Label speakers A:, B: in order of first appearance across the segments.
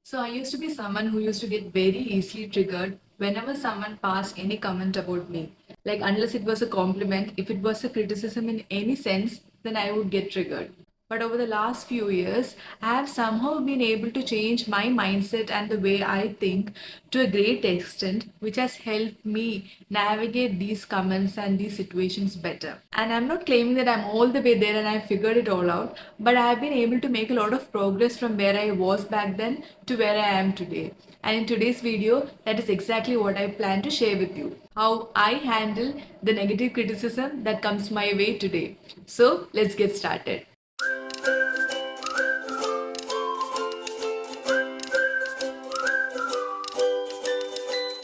A: So I used to be someone who used to get very easily triggered whenever someone passed any comment about me. Like unless it was a compliment, if it was a criticism in any sense, then I would get triggered. But over the last few years, I have somehow been able to change my mindset and the way I think to a great extent, which has helped me navigate these comments and these situations better. And I'm not claiming that I'm all the way there and I've figured it all out, but I have been able to make a lot of progress from where I was back then to where I am today. And in today's video, that is exactly what I plan to share with you. How I handle the negative criticism that comes my way today. So let's get started.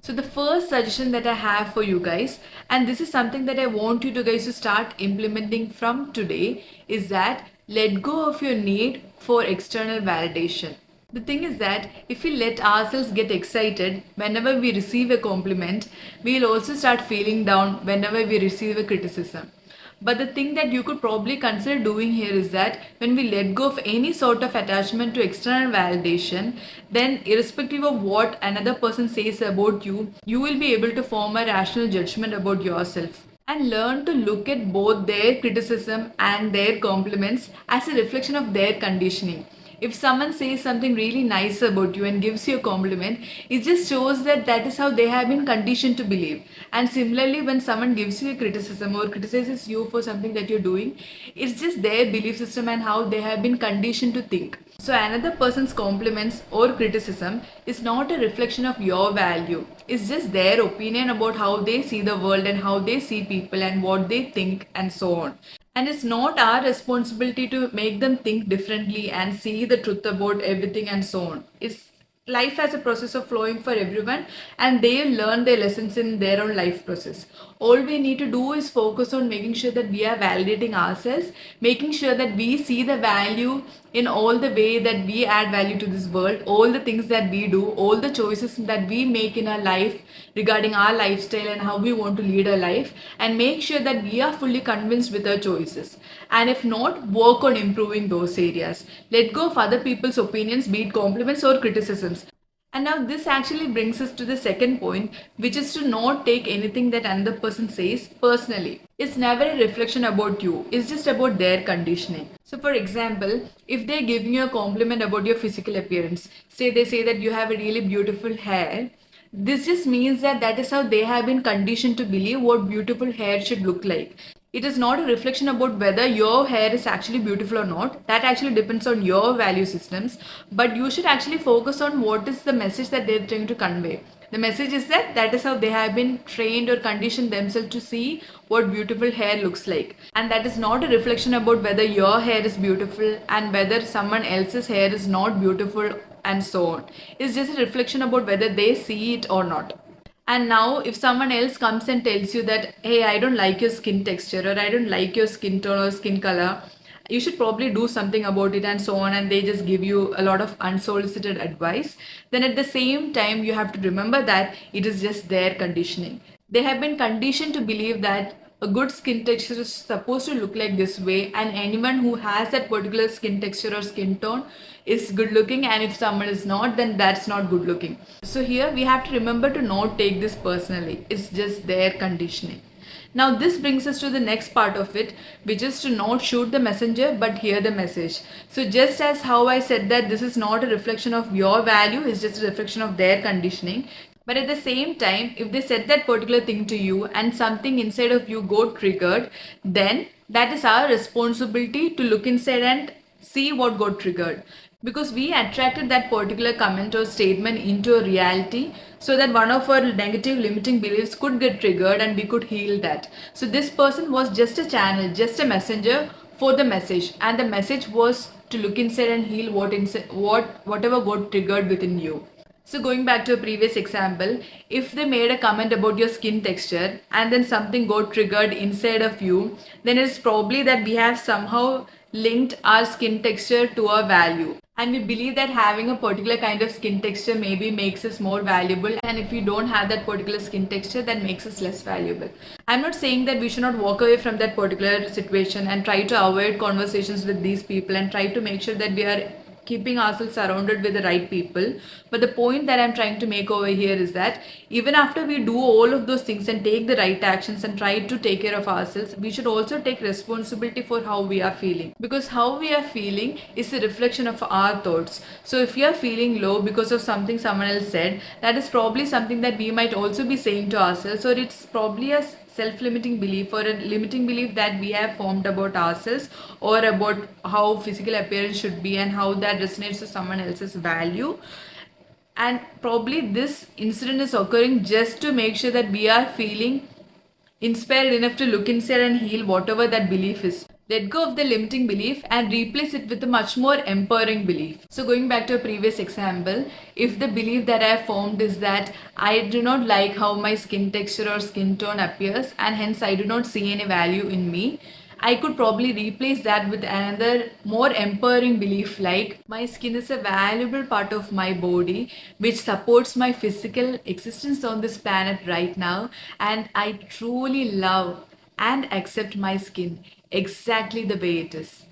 A: So the first suggestion that I have for you guys, and this is something that I want you to guys to start implementing from today, is that let go of your need for external validation. The thing is that if we let ourselves get excited whenever we receive a compliment, we'll also start feeling down whenever we receive a criticism. But the thing that you could probably consider doing here is that when we let go of any sort of attachment to external validation, then irrespective of what another person says about you, you will be able to form a rational judgment about yourself and learn to look at both their criticism and their compliments as a reflection of their conditioning. If someone says something really nice about you and gives you a compliment, it just shows that that is how they have been conditioned to believe. And similarly, when someone gives you a criticism or criticizes you for something that you're doing, it's just their belief system and how they have been conditioned to think. So another person's compliments or criticism is not a reflection of your value. It's just their opinion about how they see the world and how they see people and what they think and so on. And it's not our responsibility to make them think differently and see the truth about everything and so on. It's life has a process of flowing for everyone and they learn their lessons in their own life process. All we need to do is focus on making sure that we are validating ourselves, making sure that we see the value in all the way that we add value to this world, all the things that we do, all the choices that we make in our life regarding our lifestyle and how we want to lead our life, and make sure that we are fully convinced with our choices. And if not, work on improving those areas. Let go of other people's opinions, be it compliments or criticisms. And now this actually brings us to the second point, which is to not take anything that another person says personally. It's never a reflection about you, it's just about their conditioning. So for example, if they're giving you a compliment about your physical appearance, say they say that you have a really beautiful hair, this just means that that is how they have been conditioned to believe what beautiful hair should look like. It is not a reflection about whether your hair is actually beautiful or not. That actually depends on your value systems. But you should actually focus on what is the message that they're trying to convey. The message is that that is how they have been trained or conditioned themselves to see what beautiful hair looks like. And that is not a reflection about whether your hair is beautiful and whether someone else's hair is not beautiful and so on. It's just a reflection about whether they see it or not. And now if someone else comes and tells you that, hey, I don't like your skin texture or I don't like your skin tone or skin color, you should probably do something about it and so on, and they just give you a lot of unsolicited advice, then at the same time you have to remember that it is just their conditioning. They have been conditioned to believe that a good skin texture is supposed to look like this way, and anyone who has that particular skin texture or skin tone is good looking, and if someone is not, then that's not good looking. So here we have to remember to not take this personally. It's just their conditioning. Now this brings us to the next part of it, which is to not shoot the messenger but hear the message. So just as how I said that this is not a reflection of your value, it's just a reflection of their conditioning. But at the same time, if they said that particular thing to you and something inside of you got triggered, then that is our responsibility to look inside and see what got triggered. Because we attracted that particular comment or statement into a reality so that one of our negative limiting beliefs could get triggered and we could heal that. So this person was just a channel, just a messenger for the message, and the message was to look inside and heal whatever got triggered within you. So going back to a previous example, if they made a comment about your skin texture and then something got triggered inside of you, then it's probably that we have somehow linked our skin texture to our value. And we believe that having a particular kind of skin texture maybe makes us more valuable, and if we don't have that particular skin texture, that makes us less valuable. I'm not saying that we should not walk away from that particular situation and try to avoid conversations with these people and try to make sure that we are keeping ourselves surrounded with the right people. But the point that I'm trying to make over here is that even after we do all of those things and take the right actions and try to take care of ourselves, we should also take responsibility for how we are feeling, because how we are feeling is a reflection of our thoughts. So if you are feeling low because of something someone else said, that is probably something that we might also be saying to ourselves, or it's probably a self-limiting belief or a limiting belief that we have formed about ourselves or about how physical appearance should be and how that resonates with someone else's value. And probably this incident is occurring just to make sure that we are feeling inspired enough to look inside and heal whatever that belief is. Let go of the limiting belief and replace it with a much more empowering belief. So going back to a previous example, if the belief that I have formed is that I do not like how my skin texture or skin tone appears and hence I do not see any value in me, I could probably replace that with another more empowering belief like my skin is a valuable part of my body which supports my physical existence on this planet right now, and I truly love and accept my skin exactly the way it is.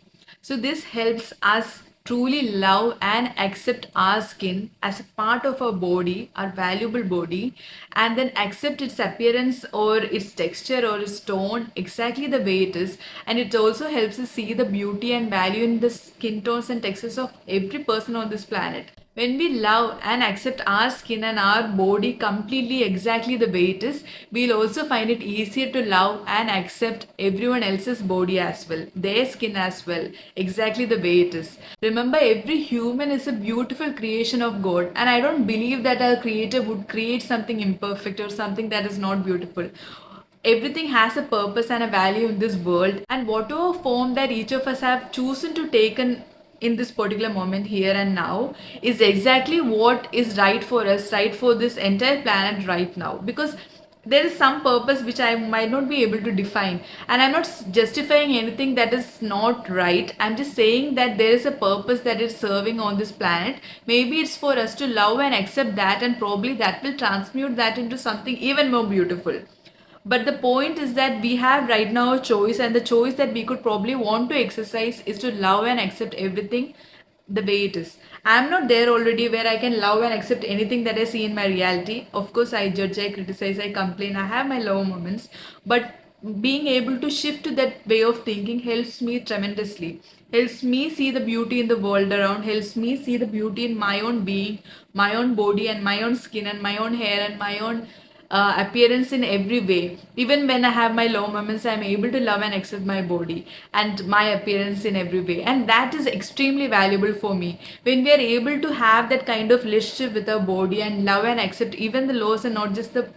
A: So this helps us truly love and accept our skin as a part of our body, our valuable body, and then accept its appearance or its texture or its tone exactly the way it is. And it also helps us see the beauty and value in the skin tones and textures of every person on this planet. When we love and accept our skin and our body completely exactly the way it is, we'll also find it easier to love and accept everyone else's body as well, their skin as well, exactly the way it is. Remember, every human is a beautiful creation of God, and I don't believe that our creator would create something imperfect or something that is not beautiful. Everything has a purpose and a value in this world, and whatever form that each of us have chosen to take in this particular moment here and now is exactly what is right for us, right for this entire planet right now, because there is some purpose which I might not be able to define, and I'm not justifying anything that is not right. I'm just saying that there is a purpose that is serving on this planet. Maybe it's for us to love and accept that, and probably that will transmute that into something even more beautiful. But the point is that we have right now a choice, and the choice that we could probably want to exercise is to love and accept everything the way it is. I'm not there already where I can love and accept anything that I see in my reality. Of course, I judge, I criticize, I complain, I have my low moments, but being able to shift to that way of thinking helps me tremendously. Helps me see the beauty in the world around, helps me see the beauty in my own being, my own body, and my own skin, and my own hair, and my own appearance in every way. Even when I have my low moments, I'm able to love and accept my body and my appearance in every way. And that is extremely valuable for me. When we are able to have that kind of relationship with our body and love and accept even the lows and not just the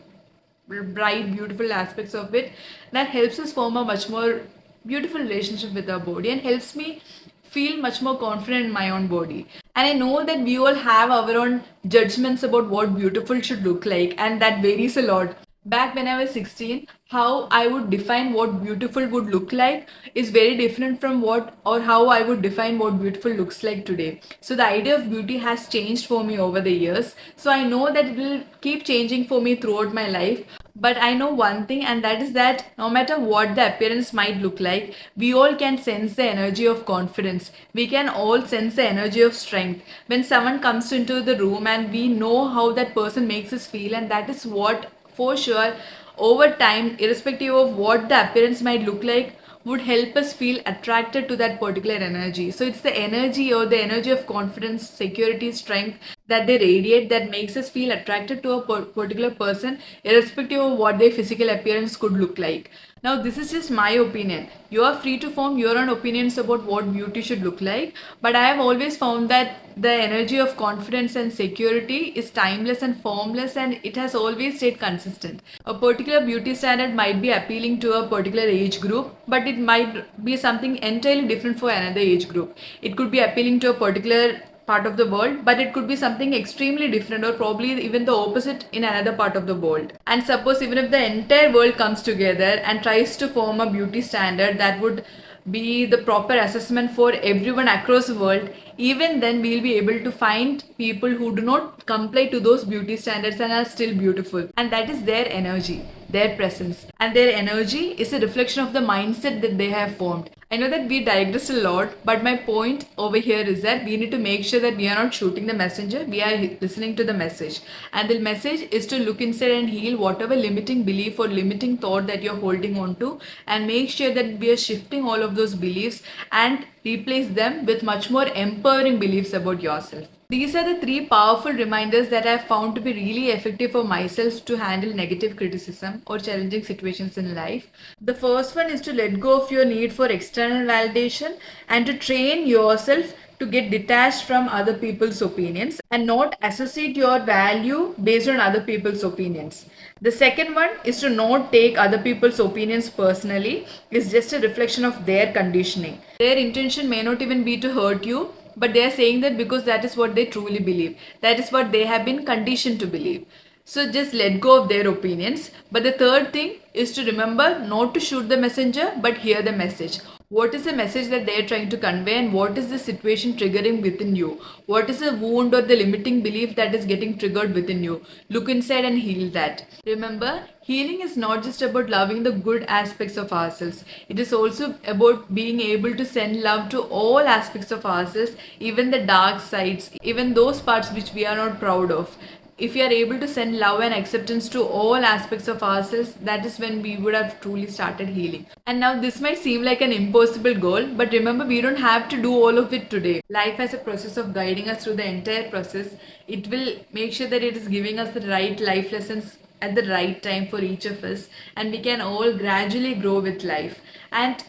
A: bright, beautiful aspects of it, that helps us form a much more beautiful relationship with our body and helps me feel much more confident in my own body. And I know that we all have our own judgments about what beautiful should look like, and that varies a lot. Back when I was 16, how I would define what beautiful would look like is very different from what or how I would define what beautiful looks like today. So the idea of beauty has changed for me over the years. So I know that it will keep changing for me throughout my life. But I know one thing, and that is that no matter what the appearance might look like, we all can sense the energy of confidence. We can all sense the energy of strength. When someone comes into the room and we know how that person makes us feel, and that is what for sure over time, irrespective of what the appearance might look like, would help us feel attracted to that particular energy. So it's the energy or the energy of confidence, security, strength that they radiate that makes us feel attracted to a particular person, irrespective of what their physical appearance could look like. Now, this is just my opinion. You are free to form your own opinions about what beauty should look like, but I have always found that the energy of confidence and security is timeless and formless, and it has always stayed consistent. A particular beauty standard might be appealing to a particular age group, but it might be something entirely different for another age group. It could be appealing to a particular part of the world, but it could be something extremely different or probably even the opposite in another part of the world. And suppose even if the entire world comes together and tries to form a beauty standard that would be the proper assessment for everyone across the world, even then we'll be able to find people who do not comply to those beauty standards and are still beautiful. And that is their energy, their presence. And their energy is a reflection of the mindset that they have formed. I know that we digress a lot, but my point over here is that we need to make sure that we are not shooting the messenger, we are listening to the message. And the message is to look inside and heal whatever limiting belief or limiting thought that you're holding on to, and make sure that we are shifting all of those beliefs and replace them with much more empowering beliefs about yourself. These are the three powerful reminders that I've found to be really effective for myself to handle negative criticism or challenging situations in life. The first one is to let go of your need for external validation and to train yourself to get detached from other people's opinions and not associate your value based on other people's opinions. The second one is to not take other people's opinions personally. It's just a reflection of their conditioning. Their intention may not even be to hurt you, but they are saying that because that is what they truly believe. That is what they have been conditioned to believe. So just let go of their opinions. But the third thing is to remember not to shoot the messenger but hear the message. What is the message that they are trying to convey, and what is the situation triggering within you? What is the wound or the limiting belief that is getting triggered within you? Look inside and heal that. Remember, healing is not just about loving the good aspects of ourselves. It is also about being able to send love to all aspects of ourselves, even the dark sides, even those parts which we are not proud of. If we are able to send love and acceptance to all aspects of ourselves, that is when we would have truly started healing. And now this might seem like an impossible goal, but remember, we don't have to do all of it today. Life has a process of guiding us through the entire process. It will make sure that it is giving us the right life lessons at the right time for each of us, and we can all gradually grow with life. And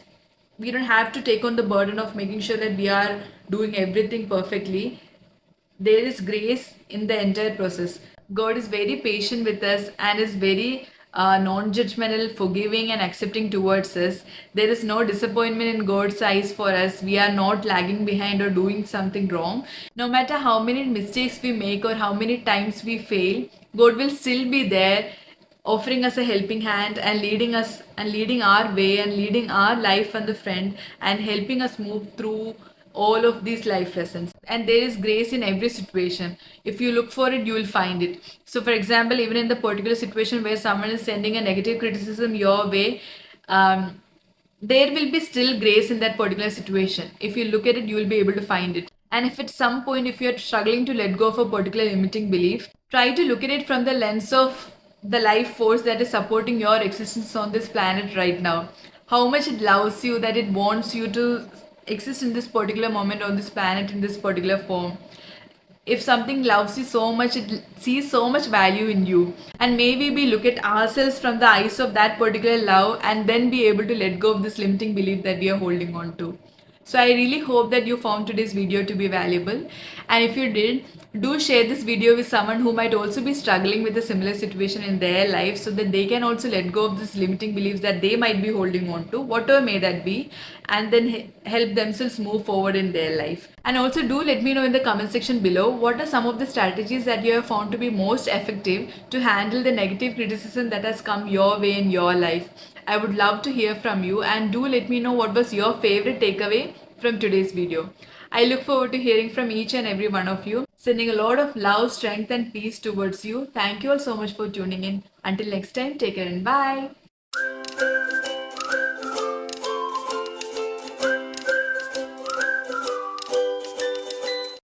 A: we don't have to take on the burden of making sure that we are doing everything perfectly. There is grace in the entire process. God is very patient with us and is very non-judgmental, forgiving and accepting towards us. There is no disappointment in God's eyes for us. We are not lagging behind or doing something wrong. No matter how many mistakes we make or how many times we fail, God will still be there, offering us a helping hand and leading us and leading our way and leading our life on the front and helping us move through all of these life lessons. And there is grace in every situation. If you look for it, you will find it. So for example, even in the particular situation where someone is sending a negative criticism your way, there will be still grace in that particular situation. If you look at it, you will be able to find it. And if at some point, if you're struggling to let go of a particular limiting belief, try to look at it from the lens of the life force that is supporting your existence on this planet right now. How much it loves you, that it wants you to exist in this particular moment on this planet in this particular form. If something loves you so much, it sees so much value in you. And maybe we look at ourselves from the eyes of that particular love and then be able to let go of this limiting belief that we are holding on to. So I really hope that you found today's video to be valuable. And if you did, do share this video with someone who might also be struggling with a similar situation in their life, so that they can also let go of this limiting beliefs that they might be holding on to, whatever may that be, and then help themselves move forward in their life. And also do let me know in the comment section below what are some of the strategies that you have found to be most effective to handle the negative criticism that has come your way in your life. I would love to hear from you, and do let me know what was your favorite takeaway from today's video. I look forward to hearing from each and every one of you. Sending a lot of love, strength and peace towards you. Thank you all so much for tuning in. Until next time, take care and bye.